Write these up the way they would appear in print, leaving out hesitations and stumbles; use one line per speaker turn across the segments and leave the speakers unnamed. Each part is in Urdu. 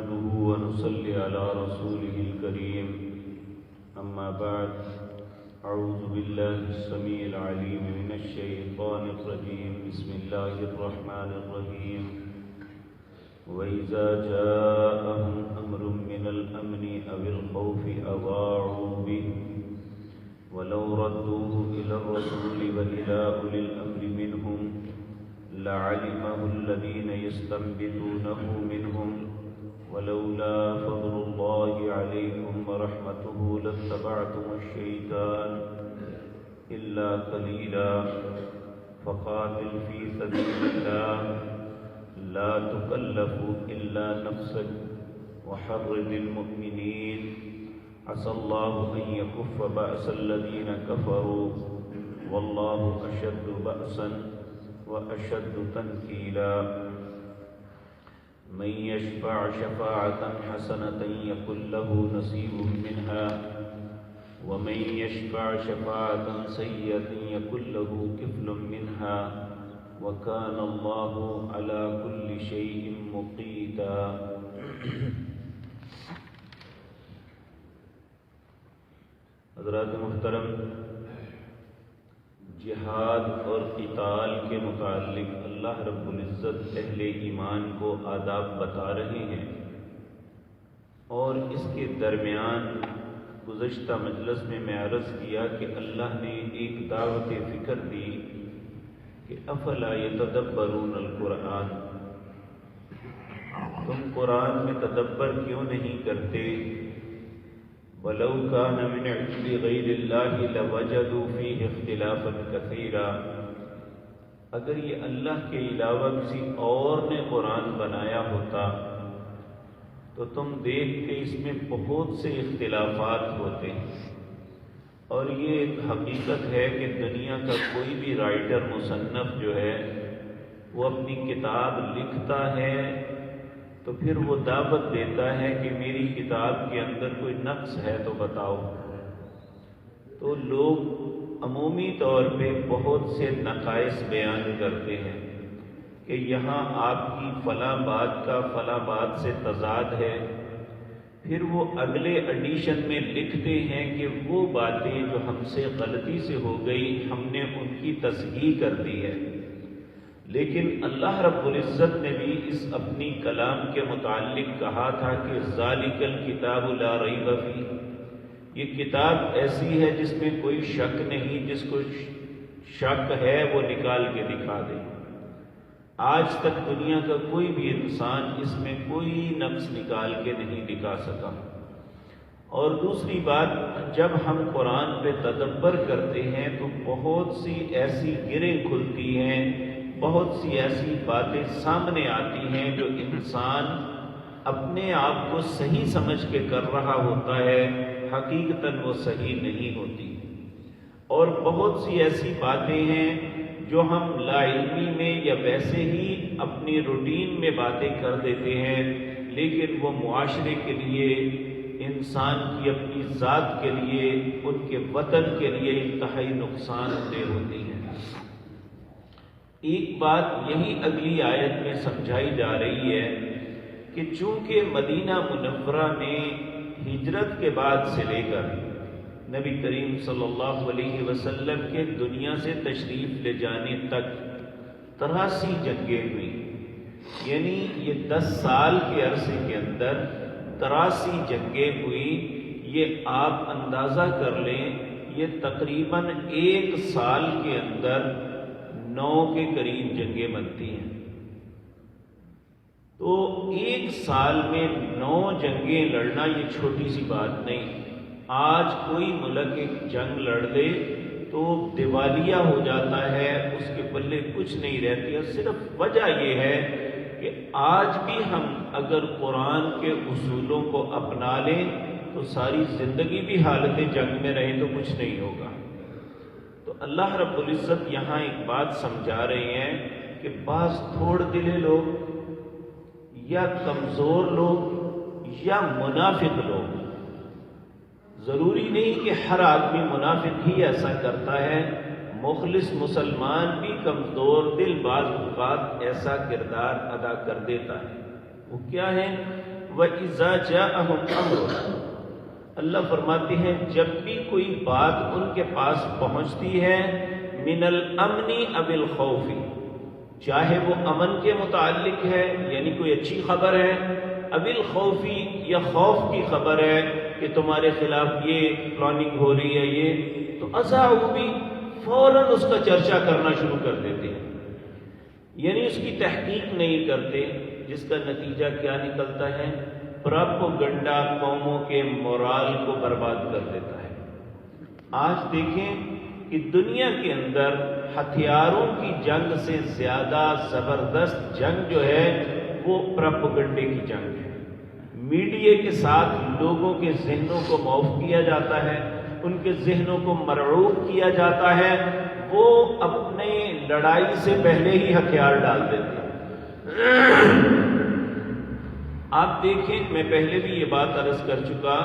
نحمده ونصلي على رسوله الكريم أما بعد أعوذ بالله السميع العليم من الشيطان الرجيم بسم الله الرحمن الرحيم وإذا جاءهم أمر من الأمن أو الخوف أضاعوا به ولو ردوه إلى الرسول وإلى أولي الأمر منهم لعلمه الذين يستنبطونه منهم ولولا فضل الله عليكم ورحمته لاتبعتم الشيطان إلا قليلا فقاتل في سبيل الله لا تكلف إلا نفسك وحرض المؤمنين عسى الله أن يكف بأس الذين كفروا والله أشد بأسا وأشد تنكيلا من يشفع شفاعة حسنة يكن له نصيب منها ومن يشفع شفاعة سيئة يكن له كفل منها وكان الله على كل شيء مقيتا. حضرات محترم، جہاد اور قتال کے متعلق اللہ رب العزت اہل ایمان کو آداب بتا رہے ہیں، اور اس کے درمیان گزشتہ مجلس میں عرض کیا کہ اللہ نے ایک دعوت فکر دی کہ افلا یتدبرون القرآن، تم قرآن میں تدبر کیوں نہیں کرتے؟ وَلَوْ كَانَ مِنْ عِنْدِ غَيْرِ اللَّهِ لَوَجَدُوا فِيهِ اخْتِلَافًا كَثِيرًا، اگر یہ اللہ کے علاوہ کسی اور نے قرآن بنایا ہوتا تو تم دیکھتے اس میں بہت سے اختلافات ہوتے ہیں، اور یہ ایک حقیقت ہے کہ دنیا کا کوئی بھی رائٹر مصنف جو ہے وہ اپنی کتاب لکھتا ہے تو پھر وہ دعوت دیتا ہے کہ میری کتاب کے اندر کوئی نقص ہے تو بتاؤ، تو لوگ عمومی طور پہ بہت سے نقائص بیان کرتے ہیں کہ یہاں آپ کی فلاں بات کا فلاں بات سے تضاد ہے، پھر وہ اگلے ایڈیشن میں لکھتے ہیں کہ وہ باتیں جو ہم سے غلطی سے ہو گئی ہم نے ان کی تصحیح کر دی ہے. لیکن اللہ رب العزت نے بھی اس اپنی کلام کے متعلق کہا تھا کہ ذالک الکتاب لا ریب فیہ، یہ کتاب ایسی ہے جس میں کوئی شک نہیں، جس کو شک ہے وہ نکال کے دکھا دے. آج تک دنیا کا کوئی بھی انسان اس میں کوئی نقص نکال کے نہیں دکھا سکا. اور دوسری بات، جب ہم قرآن پہ تدبر کرتے ہیں تو بہت سی ایسی گریں کھلتی ہیں، بہت سی ایسی باتیں سامنے آتی ہیں جو انسان اپنے آپ کو صحیح سمجھ کے کر رہا ہوتا ہے، حقیقتاً وہ صحیح نہیں ہوتی. اور بہت سی ایسی باتیں ہیں جو ہم لا علمی میں یا ویسے ہی اپنی روٹین میں باتیں کر دیتے ہیں، لیکن وہ معاشرے کے لیے، انسان کی اپنی ذات کے لیے، ان کے وطن کے لیے انتہائی نقصان دہ ہوتی ہیں. ایک بات یہی اگلی آیت میں سمجھائی جا رہی ہے کہ چونکہ مدینہ منورہ میں ہجرت کے بعد سے لے کر نبی کریم صلی اللہ علیہ وسلم کے دنیا سے تشریف لے جانے تک 83 جنگیں ہوئی، یعنی یہ 10 سال کے عرصے کے اندر 83 جنگیں ہوئی. یہ آپ اندازہ کر لیں، یہ تقریباً 1 سال کے اندر 9 کے قریب جنگیں بنتی ہیں. تو 1 سال میں 9 جنگیں لڑنا یہ چھوٹی سی بات نہیں. آج کوئی ملک ایک جنگ لڑ لے تو دیوالیہ ہو جاتا ہے، اس کے پلے کچھ نہیں رہتی. اور صرف وجہ یہ ہے کہ آج بھی ہم اگر قرآن کے اصولوں کو اپنا لیں تو ساری زندگی بھی حالت جنگ میں رہیں تو کچھ نہیں ہوگا. تو اللہ رب العزت یہاں ایک بات سمجھا رہے ہیں کہ بعض تھوڑ دلے لوگ یا کمزور لوگ یا منافق لوگ، ضروری نہیں کہ ہر آدمی منافق ہی ایسا کرتا ہے، مخلص مسلمان بھی کمزور دل بعض اوقات ایسا کردار ادا کر دیتا ہے. وہ کیا ہے؟ وَإِذَا جَاءَهُمْ أَمْرٌ، اللہ فرماتے ہیں جب بھی کوئی بات ان کے پاس پہنچتی ہے، من الامن او الخوف، چاہے وہ امن کے متعلق ہے یعنی کوئی اچھی خبر ہے، اب الخوفی یا خوف کی خبر ہے کہ تمہارے خلاف یہ پلاننگ ہو رہی ہے، یہ تو اذاعوا بھی فوراً اس کا چرچا کرنا شروع کر دیتے ہیں، یعنی اس کی تحقیق نہیں کرتے، جس کا نتیجہ کیا نکلتا ہے؟ پراپوگنڈا قوموں کے مورال کو برباد کر دیتا ہے۔ آج دیکھیں کہ دنیا کے اندر ہتھیاروں کی جنگ سے زیادہ زبردست جنگ جو ہے وہ پراپوگنڈے کی جنگ ہے۔ میڈیا کے ساتھ لوگوں کے ذہنوں کو معاف کیا جاتا ہے، ان کے ذہنوں کو مرعوب کیا جاتا ہے، وہ اپنے لڑائی سے پہلے ہی ہتھیار ڈال دیتے ہیں۔ آپ دیکھیں، میں پہلے بھی یہ بات عرض کر چکا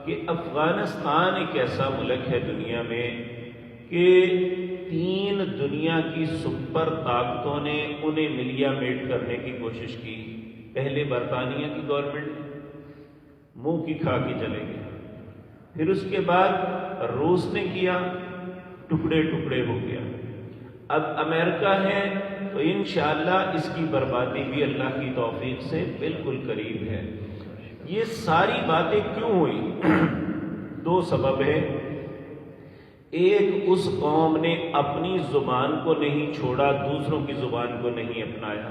کہ افغانستان ایک ایسا ملک ہے دنیا میں کہ 3 دنیا کی سپر طاقتوں نے انہیں ملیا میٹ کرنے کی کوشش کی۔ پہلے برطانیہ کی گورنمنٹ منہ کی کھا کے چلے گئے، پھر اس کے بعد روس نے کیا، ٹکڑے ٹکڑے ہو گیا، اب امریکہ ہے تو انشاءاللہ اس کی بربادی بھی اللہ کی توفیق سے بالکل قریب ہے۔ یہ ساری باتیں کیوں ہوئی؟ 2 سبب ہیں۔ ایک، اس قوم نے اپنی زبان کو نہیں چھوڑا، دوسروں کی زبان کو نہیں اپنایا۔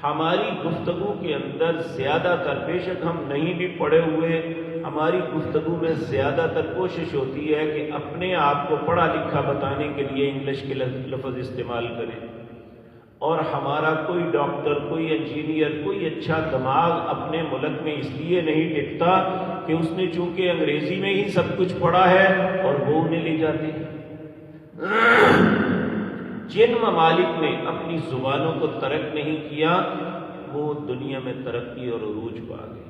ہماری گفتگو کے اندر زیادہ تر، بے شک ہم نہیں بھی پڑھے ہوئے، ہماری گفتگو میں زیادہ تر کوشش ہوتی ہے کہ اپنے آپ کو پڑھا لکھا بتانے کے لیے انگلش کے لفظ استعمال کریں، اور ہمارا کوئی ڈاکٹر، کوئی انجینئر، کوئی اچھا دماغ اپنے ملک میں اس لیے نہیں ٹکتا کہ اس نے چونکہ انگریزی میں ہی سب کچھ پڑھا ہے اور وہ انہیں لے جاتے ہیں۔ جن ممالک نے اپنی زبانوں کو ترک نہیں کیا وہ دنیا میں ترقی اور عروج پا گئے۔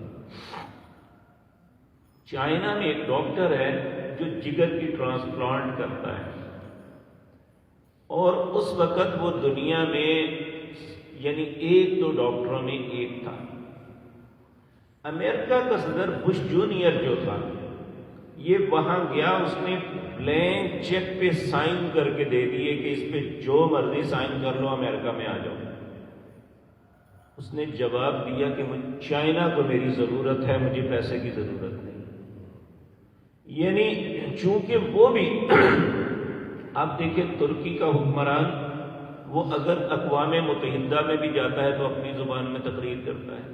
چائنا میں ایک ڈاکٹر ہے جو جگر کی ٹرانسپلانٹ کرتا ہے، اور اس وقت وہ دنیا میں یعنی 1-2 ڈاکٹروں میں ایک تھا۔ امریکہ کا صدر بش جونیئر جو تھا، یہ وہاں گیا، اس نے بلینک چیک پہ سائن کر کے دے دیے کہ اس پہ جو مرضی سائن کر لو، امریکہ میں آ جاؤ۔ اس نے جواب دیا کہ چائنا کو میری ضرورت ہے، مجھے پیسے کی ضرورت نہیں۔ یعنی چونکہ وہ بھی آپ دیکھیں، ترکی کا حکمران وہ اگر اقوام متحدہ میں بھی جاتا ہے تو اپنی زبان میں تقریر کرتا ہے،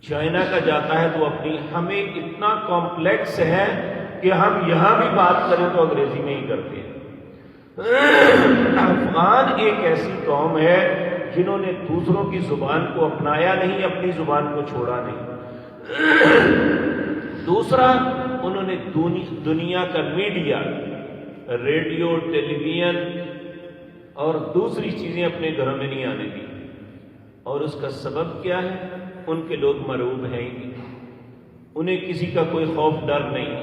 چائنا کا جاتا ہے تو اپنی، ہمیں اتنا کمپلیکس ہے کہ ہم یہاں بھی بات کریں تو انگریزی میں ہی کرتے ہیں۔ افغان ایک ایسی قوم ہے جنہوں نے دوسروں کی زبان کو اپنایا نہیں، اپنی زبان کو چھوڑا نہیں۔ دوسرا، انہوں نے دنیا کا میڈیا، ریڈیو، ٹیلی ویژن اور دوسری چیزیں اپنے گھروں میں نہیں آنے دی، اور اس کا سبب کیا ہے؟ ان کے لوگ مرعوب ہیں، انہیں کسی کا کوئی خوف ڈر نہیں،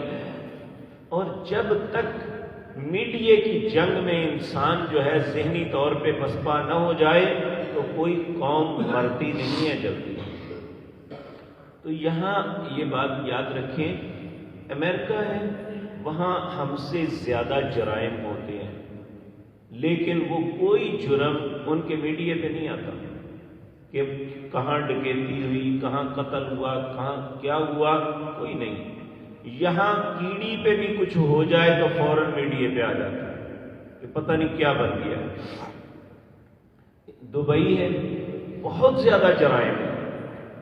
اور جب تک میڈیا کی جنگ میں انسان جو ہے ذہنی طور پہ پسپا نہ ہو جائے تو کوئی قوم مرتی نہیں ہے جلدی۔ تو یہاں یہ بات یاد رکھیں، امریکہ ہے، وہاں ہم سے زیادہ جرائم ہوتے ہیں، لیکن وہ کوئی جرم ان کے میڈیا پہ نہیں آتا کہ کہاں ڈکیتی ہوئی، کہاں قتل ہوا، کہاں کیا ہوا، کوئی نہیں۔ یہاں کیڑی پہ بھی کچھ ہو جائے تو فوراً میڈیا پہ آ جاتا ہے کہ پتہ نہیں کیا بن گیا۔ دبئی ہے، بہت زیادہ جرائم ہے،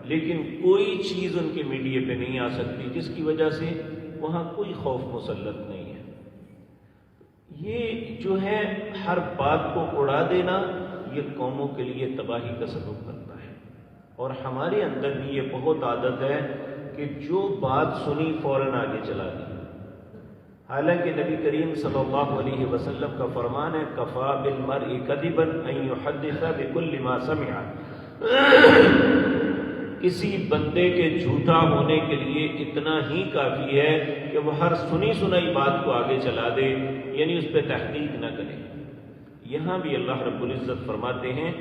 لیکن کوئی چیز ان کے میڈیا پہ نہیں آ سکتی، جس کی وجہ سے وہاں کوئی خوف مسلط نہیں ہے۔ یہ جو ہے ہر بات کو اڑا دینا، یہ قوموں کے لیے تباہی کا سبب بنتا ہے، اور ہمارے اندر بھی یہ بہت عادت ہے کہ جو بات سنی فوراً آگے چلا دی۔ حالانکہ نبی کریم صلی اللہ علیہ وسلم کا فرمان ہے، کفا بالمرء کذبا ان یحدث بکل ما سمع، کسی بندے کے جھوٹا ہونے کے لیے اتنا ہی کافی ہے کہ وہ ہر سنی سنائی بات کو آگے چلا دے، یعنی اس پہ تحقیق نہ کرے۔ یہاں بھی اللہ رب العزت فرماتے ہیں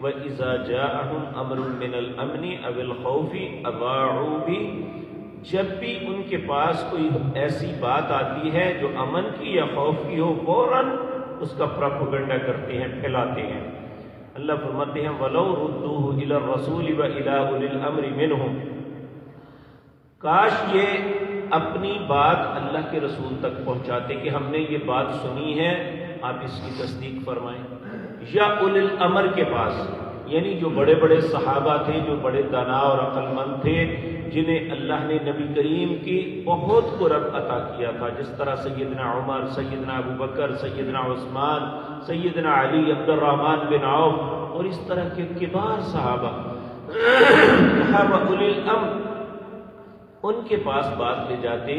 وَإِذَا جَاءَهُمْ أَمْرٌ مِّنَ الْأَمْنِ أَوِ الْخَوْفِ أَضَاعُوا بِهِ، جب بھی ان کے پاس کوئی ایسی بات آتی ہے جو امن کی یا خوف کی ہو، فوراً اس کا پروپیگنڈا کرتے ہیں، پھیلاتے ہیں۔ اللہ فرماتے ہیں وَلَوْ رُدُّوهُ إِلَى الرَّسُولِ وَإِلَى أُولِي الْأَمْرِ مِنْهُمْ، کاش یہ اپنی بات اللہ کے رسول تک پہنچاتے کہ ہم نے یہ بات سنی ہے، آپ اس کی تصدیق فرمائیں، یا اولی الامر کے پاس، یعنی جو بڑے بڑے صحابہ تھے، جو بڑے دانا اور عقل مند تھے، جنہیں اللہ نے نبی کریم کی بہت قرب عطا کیا تھا، جس طرح سیدنا عمر، سیدنا ابو بکر، سیدنا عثمان، سیدنا علی، عبد الرحمن بن عوف اور اس طرح کے کبار صحابہ اولی الامر، ان کے پاس بات لے جاتے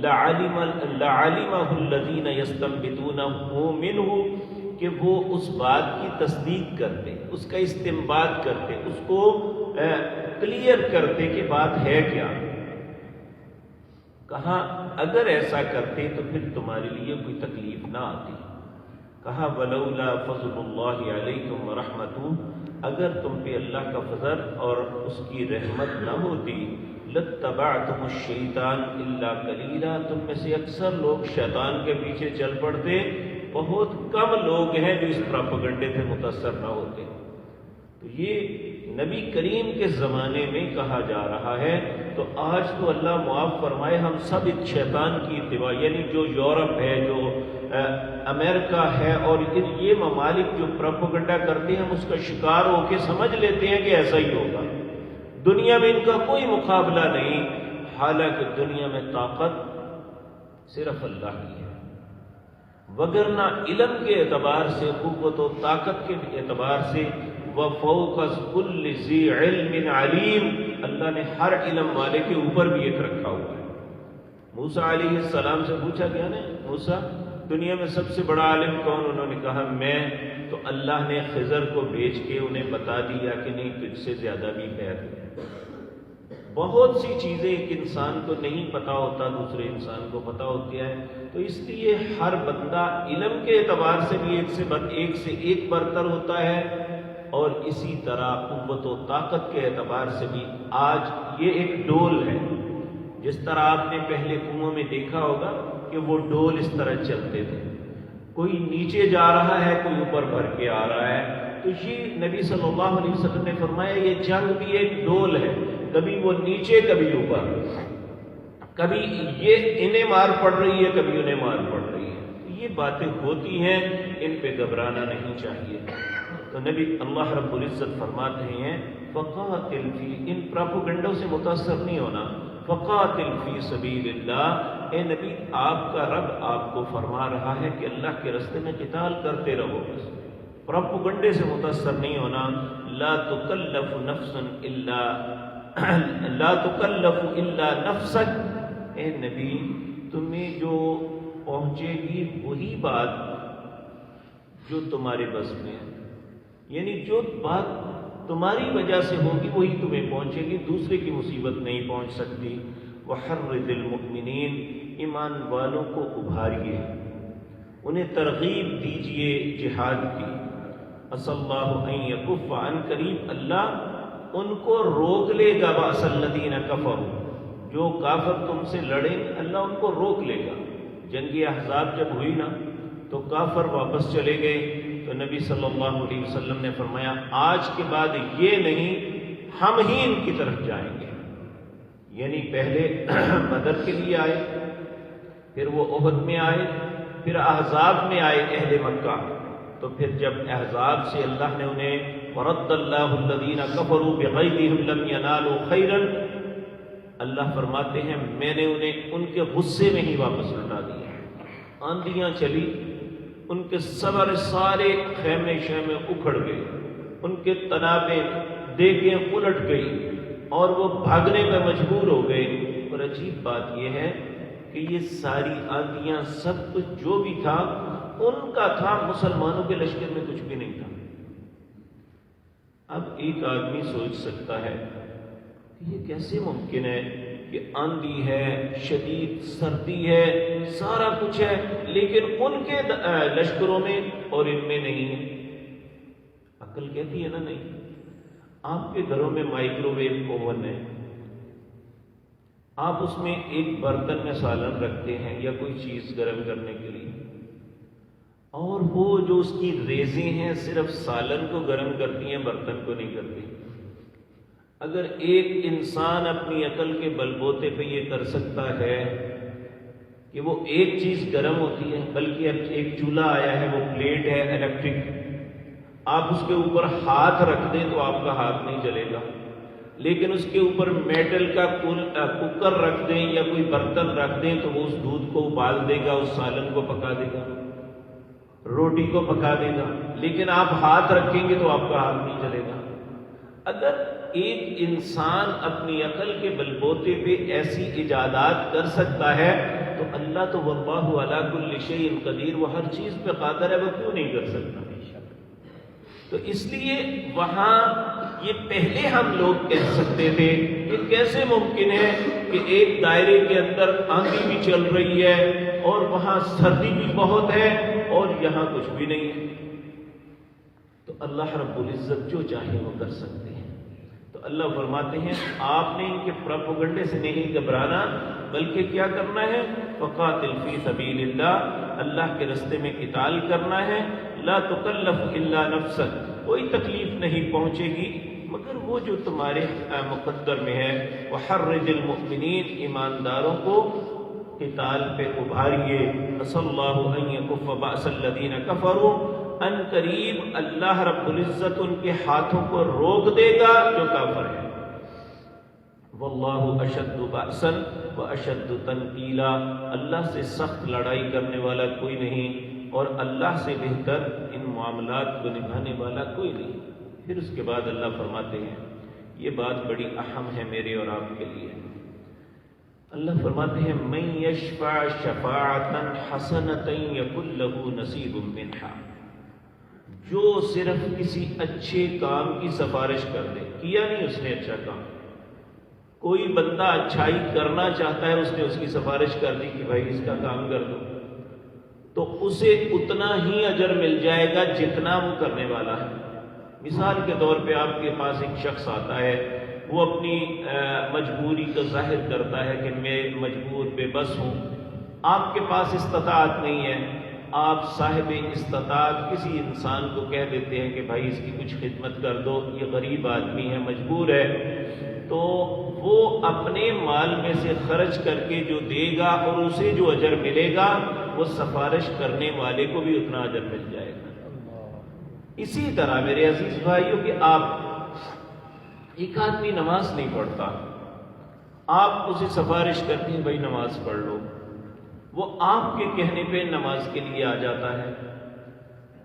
لَعَلِمَهُ الَّذِينَ يَسْتَنبِطُونَهُ مِنْهُ، کہ وہ اس بات کی تصدیق کرتے، اس کا استنباط کرتے، اس کو کلیئر کرتے کہ بات ہے کیا۔ کہا اگر ایسا کرتے تو پھر تمہارے لیے کوئی تکلیف نہ آتی۔ کہا وَلَوْلَا فَضْلُ اللَّهِ عَلَيْكُمْ وَرَحْمَتُهُ، اگر تم پہ اللہ کا فضل اور اس کی رحمت نہ ہوتی، لَاتَّبَعْتُمُ الشَّيْطَانَ إِلَّا قَلِيلًا، تم میں سے اکثر لوگ شیطان کے پیچھے چل پڑتے، بہت کم لوگ ہیں جو اس پروپیگنڈے سے متاثر نہ ہوتے۔ تو یہ نبی کریم کے زمانے میں کہا جا رہا ہے، تو آج تو اللہ معاف فرمائے ہم سب ایک شیطان کی اتباع، یعنی جو یورپ ہے، جو امریکہ ہے اور یہ ممالک جو پروپیگنڈا کرتے ہیں، ہم اس کا شکار ہو کے سمجھ لیتے ہیں کہ ایسا ہی ہوگا، دنیا میں ان کا کوئی مقابلہ نہیں، حالانکہ دنیا میں طاقت صرف اللہ کی ہے، وگرنہ علم کے اعتبار سے، قوت و طاقت کے اعتبار سے، وَفَوْقَ كُلِّ ذِي عِلْمٍ عَلِيمٍ، اللہ نے ہر علم والے کے اوپر بھی ایک رکھا ہوا ہے۔ موسیٰ علیہ السلام سے پوچھا گیا نا، موسیٰ دنیا میں سب سے بڑا عالم کون؟ انہوں نے کہا میں، تو اللہ نے خضر کو بھیج کے انہیں بتا دیا کہ نہیں، تجھ سے زیادہ بھی خیر ہے۔ بہت سی چیزیں ایک انسان کو نہیں پتا ہوتا، دوسرے انسان کو پتا ہوتی ہے، تو اس لیے ہر بندہ علم کے اعتبار سے بھی ایک سے ایک برتر ہوتا ہے، اور اسی طرح قوت و طاقت کے اعتبار سے بھی آج یہ ایک ڈول ہے، جس طرح آپ نے پہلے کنویں میں دیکھا ہوگا کہ وہ ڈول اس طرح چلتے تھے، کوئی نیچے جا رہا ہے، کوئی اوپر بھر کے آ رہا ہے۔ تو یہ نبی صلی اللہ علیہ وسلم نے فرمایا یہ جنگ بھی ایک ڈول ہے، کبھی وہ نیچے کبھی اوپر، کبھی یہ انہیں مار پڑ رہی ہے، کبھی انہیں مار پڑ رہی ہے۔ یہ باتیں ہوتی ہیں، ان پہ گھبرانا نہیں چاہیے۔ تو نبی اللہ رب العزت فرماتے ہیں فقاتل فی، ان پروپیگنڈوں سے متاثر نہیں ہونا، فقاتل فی سبیل اللہ، اے نبی آپ کا رب آپ کو فرما رہا ہے کہ اللہ کے راستے میں قتال کرتے رہو، بس پروپیگنڈے سے متاثر نہیں ہونا۔ لا تکلف نفس الا لا تکلف الا نفسک، اے نبی تمہیں جو پہنچے گی وہی بات جو تمہارے بس میں ہے، یعنی جو بات تمہاری وجہ سے ہوگی وہی تمہیں پہنچے گی، دوسرے کی مصیبت نہیں پہنچ سکتی۔ وحرض المؤمنین، ایمان والوں کو ابھاریے، انہیں ترغیب دیجئے جہاد کی۔ عسى اللہ ان یکف عن قریب، اللہ ان کو روک لے گا، بأس الذین کفروا، جو کافر تم سے لڑیں اللہ ان کو روک لے گا۔ جنگ احزاب جب ہوئی نا تو کافر واپس چلے گئے، تو نبی صلی اللہ علیہ وسلم نے فرمایا آج کے بعد یہ نہیں، ہم ہی ان کی طرف جائیں گے۔ یعنی پہلے بدر کے لیے آئے، پھر وہ احد میں آئے، پھر احزاب میں آئے اہل مکہ، تو پھر جب احزاب سے اللہ نے انہیں وَرَدَّ اللَّهُ الَّذِينَ كَفَرُوا بِغَيْظِهِمْ لَمْ يَنَالُوا خَيْرًا، اللہ فرماتے ہیں میں نے انہیں ان کے غصے میں ہی واپس لوٹا دیا۔ آندیاں چلی، ان کے سارے خیمے شیمے اکھڑ گئے، ان کے تنابیں دیگیں الٹ گئی اور وہ بھاگنے میں مجبور ہو گئے۔ اور عجیب بات یہ ہے کہ یہ ساری آندیاں سب کچھ جو بھی تھا ان کا تھا، مسلمانوں کے لشکر میں کچھ بھی نہیں تھا۔ اب ایک آدمی سوچ سکتا ہے کہ یہ کیسے ممکن ہے کہ آندھی ہے، شدید سردی ہے، سارا کچھ ہے، لیکن ان کے لشکروں میں اور ان میں نہیں ہے۔ عقل کہتی ہے نا نہیں. آپ کے گھروں میں مائکرو ویو اوون ہے، آپ اس میں ایک برتن میں سالن رکھتے ہیں یا کوئی چیز گرم کرنے کے لیے، اور وہ جو اس کی ریزیں ہیں صرف سالن کو گرم کرتی ہیں، برتن کو نہیں کرتی. اگر ایک انسان اپنی عقل کے بل بوتے پہ یہ کر سکتا ہے کہ وہ ایک چیز گرم ہوتی ہے، بلکہ اب ایک چولہا آیا ہے، وہ پلیٹ ہے الیکٹرک، آپ اس کے اوپر ہاتھ رکھ دیں تو آپ کا ہاتھ نہیں جلے گا، لیکن اس کے اوپر میٹل کا کوکر رکھ دیں یا کوئی برتن رکھ دیں تو وہ اس دودھ کو ابال دے گا، اس سالن کو پکا دے گا، روٹی کو پکا دے گا. لیکن آپ ہاتھ رکھیں گے تو آپ کا ہاتھ نہیں جلے گا. اگر ایک انسان اپنی عقل کے بل بوتے پہ ایسی ایجادات کر سکتا ہے تو اللہ تو واللہ علی کل شیء قدیر، وہ ہر چیز پہ قادر ہے، وہ کیوں نہیں کر سکتا؟ تو اس لیے وہاں یہ پہلے ہم لوگ کہہ سکتے تھے کہ کیسے ممکن ہے کہ ایک دائرے کے اندر آندھی بھی چل رہی ہے اور وہاں سردی بھی بہت ہے اور یہاں کچھ بھی نہیں ہے. تو اللہ رب العزت جو چاہے وہ کر سکتے ہیں. تو اللہ فرماتے ہیں آپ نے ان کے پروپیگنڈے سے نہیں گھبرانا، بلکہ کیا کرنا ہے؟ فقاتل فی سبیل اللہ، اللہ کے راستے میں قتال کرنا ہے. لا تکلف الا نفسک، کوئی تکلیف نہیں پہنچے گی مگر وہ جو تمہارے مقدر میں ہے. وحرج المؤمنین، ایمانداروں کو قتال پہ ابھاریے. صلی اللہ ان یکف باس الذین کفروا، ان قریب اللہ رب العزت ان کے ہاتھوں کو روک دے گا جو کافر ہے. واللہ اشد بأسا واشد تنکیلا، اللہ سے سخت لڑائی کرنے والا کوئی نہیں اور اللہ سے بہتر ان معاملات کو نبھانے والا کوئی نہیں. پھر اس کے بعد اللہ فرماتے ہیں، یہ بات بڑی اہم ہے میرے اور آپ کے لیے. اللہ فرماتے ہیں من یشفع شفاعتا حسنۃ یکن لہ نصیب منہا، جو صرف کسی اچھے کام کی سفارش کر دے. کیا نہیں اس نے اچھا کام، کوئی بندہ اچھائی کرنا چاہتا ہے، اس نے اس کی سفارش کر دی کہ بھائی اس کا کام کر دو، تو اسے اتنا ہی اجر مل جائے گا جتنا وہ کرنے والا ہے. مثال کے طور پہ آپ کے پاس ایک شخص آتا ہے، وہ اپنی مجبوری کا ظاہر کرتا ہے کہ میں مجبور بے بس ہوں، آپ کے پاس استطاعت نہیں ہے. آپ صاحب استطاعت کسی انسان کو کہہ دیتے ہیں کہ بھائی اس کی کچھ خدمت کر دو، یہ غریب آدمی ہے، مجبور ہے، تو وہ اپنے مال میں سے خرچ کر کے جو دے گا اور اسے جو اجر ملے گا وہ سفارش کرنے والے کو بھی اتنا اجر مل جائے گا. اسی طرح میرے عزیز بھائیوں کہ آپ ایک آدمی نماز نہیں پڑھتا، آپ اسے سفارش کرتے ہیں بھائی نماز پڑھ لو، وہ آپ کے کہنے پہ نماز کے لیے آ جاتا ہے،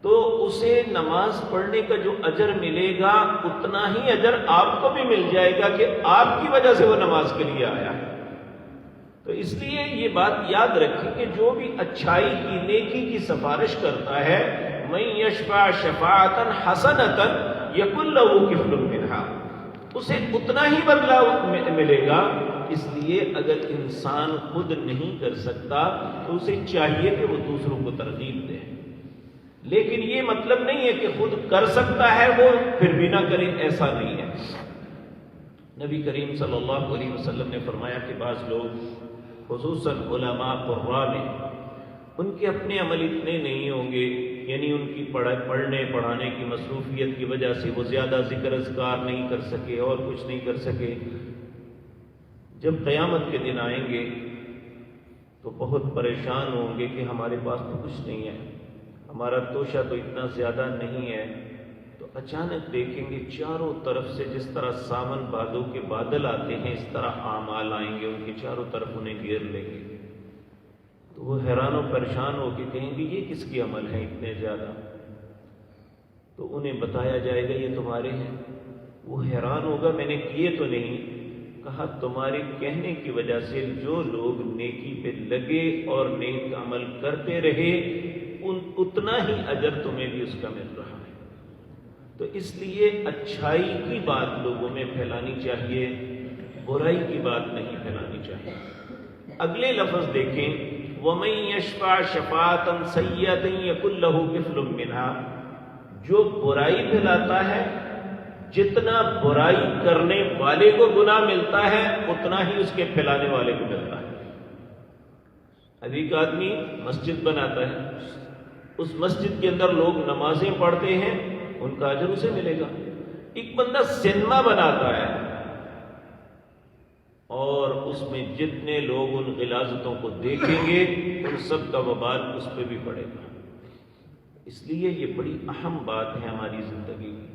تو اسے نماز پڑھنے کا جو اجر ملے گا اتنا ہی اجر آپ کو بھی مل جائے گا کہ آپ کی وجہ سے وہ نماز کے لیے آیا ہے. تو اس لیے یہ بات یاد رکھیں کہ جو بھی اچھائی کی، نیکی کی سفارش کرتا ہے، من یشفع شفاعتا حسنۃ یکن لہ کفل منہا، اسے اتنا ہی بدلہ ملے گا. اس لیے اگر انسان خود نہیں کر سکتا تو اسے چاہیے کہ وہ دوسروں کو ترغیب دے. لیکن یہ مطلب نہیں ہے کہ خود کر سکتا ہے وہ پھر بھی نہ کرے، ایسا نہیں ہے. نبی کریم صلی اللہ علیہ وسلم نے فرمایا کہ بعض لوگ خصوصاً علماء قراء میں ان کے اپنے عمل اتنے نہیں ہوں گے، یعنی ان کی پڑھنے پڑھانے کی مصروفیت کی وجہ سے وہ زیادہ ذکر اذکار نہیں کر سکے اور کچھ نہیں کر سکے. جب قیامت کے دن آئیں گے تو بہت پریشان ہوں گے کہ ہمارے پاس تو کچھ نہیں ہے، ہمارا توشہ تو اتنا زیادہ نہیں ہے. تو اچانک دیکھیں گے چاروں طرف سے جس طرح ساون بادوں کے بادل آتے ہیں اس طرح اعمال آئیں گے، ان کے چاروں طرف انہیں گھیر لیں گے. تو وہ حیران و پریشان ہو کے کہیں گے یہ کس کے عمل ہیں اتنے زیادہ؟ تو انہیں بتایا جائے گا یہ تمہارے ہیں. وہ حیران ہوگا میں نے کیے تو نہیں. کہا تمہارے کہنے کی وجہ سے جو لوگ نیکی پہ لگے اور نیک عمل کرتے رہے اتنا ہی اجر تمہیں بھی اس کا مل رہا ہے. تو اس لیے اچھائی کی بات لوگوں میں پھیلانی چاہیے، برائی کی بات نہیں پھیلانی چاہیے. اگلے لفظ دیکھیں، وَمَن يَشْفَعْ شَفَاعَةً سَيِّئَةً يَكُن لَّهُ كِفْلٌ مِّنْهَا، جو برائی پھیلاتا ہے جتنا برائی کرنے والے کو گناہ ملتا ہے اتنا ہی اس کے پھیلانے والے کو ملتا ہے۔ اب ایک آدمی مسجد بناتا ہے، اس مسجد کے اندر لوگ نمازیں پڑھتے ہیں، ان کا اجر اسے ملے گا۔ ایک بندہ سینما بناتا ہے اور اس میں جتنے لوگ ان غلاظتوں کو دیکھیں گے ان سب کا وبال اس پہ بھی پڑے گا۔ اس لیے یہ بڑی اہم بات ہے ہماری زندگی کی۔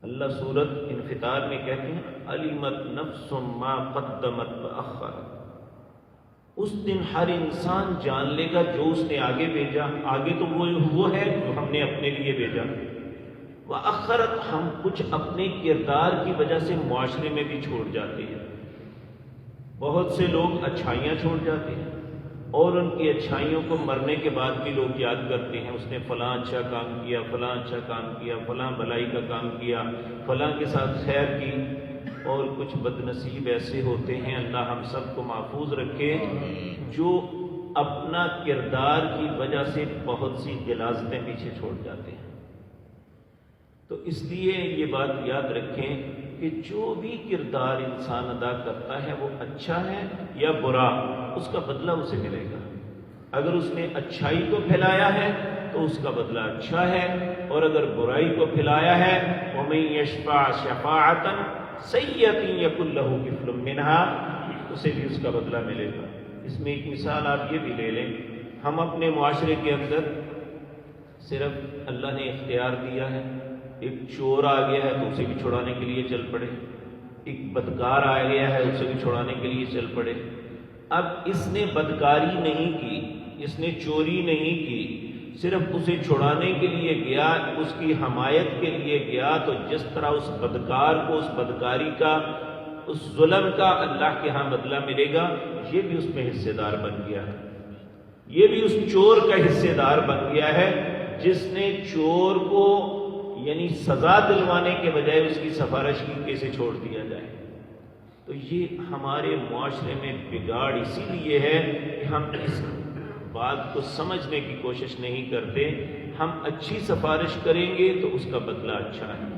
اللہ سورۃ انفطار میں کہتے ہیں علمت نفس ما قدمت وأخرت۔ اس دن ہر انسان جان لے گا جو اس نے آگے بھیجا، آگے تو وہ ہے جو ہم نے اپنے لیے بھیجا، وأخرت ہم کچھ اپنے کردار کی وجہ سے معاشرے میں بھی چھوڑ جاتے ہیں۔ بہت سے لوگ اچھائیاں چھوڑ جاتے ہیں اور ان کی اچھائیوں کو مرنے کے بعد بھی لوگ یاد کرتے ہیں، اس نے فلاں اچھا کام کیا، فلاں اچھا کام کیا، فلاں بھلائی کا کام کیا، فلاں کے ساتھ خیر کی۔ اور کچھ بد نصیب ایسے ہوتے ہیں، اللہ ہم سب کو محفوظ رکھے، جو اپنا کردار کی وجہ سے بہت سی غلاظتیں پیچھے چھوڑ جاتے ہیں۔ تو اس لیے یہ بات یاد رکھیں کہ جو بھی کردار انسان ادا کرتا ہے وہ اچھا ہے یا برا، اس کا بدلہ اسے ملے گا۔ اگر اس نے اچھائی کو پھیلایا ہے تو اس کا بدلہ اچھا ہے، اور اگر برائی کو پھیلایا ہے وَمَن يَشْفَعْ شَفَاعَةً سَيِّئَةٍ يَكُن لَّهُ كِفْلٌ مِّنْهَا، اسے بھی اس کا بدلہ ملے گا۔ اس میں ایک مثال آپ یہ بھی لے لیں، ہم اپنے معاشرے کے اندر صرف اللہ نے اختیار دیا ہے، ایک چور آ گیا ہے تو اسے بھی چھڑانے کے لیے چل پڑے، ایک بدکار آ گیا ہے اسے بھی چھڑانے کے لیے چل پڑے۔ اب اس نے بدکاری نہیں کی، اس نے چوری نہیں کی، صرف اسے چھڑانے کے لیے گیا، اس کی حمایت کے لیے گیا، تو جس طرح اس بدکار کو اس بدکاری کا، اس ظلم کا اللہ کے ہاں بدلہ ملے گا، یہ بھی اس میں حصے دار بن گیا ہے، یہ بھی اس چور کا حصے دار بن گیا ہے جس نے چور کو یعنی سزا دلوانے کے بجائے اس کی سفارش کی کہ اسے چھوڑ دیا جائے۔ تو یہ ہمارے معاشرے میں بگاڑ اسی لیے ہے کہ ہم اس بات کو سمجھنے کی کوشش نہیں کرتے۔ ہم اچھی سفارش کریں گے تو اس کا بدلہ اچھا ہے،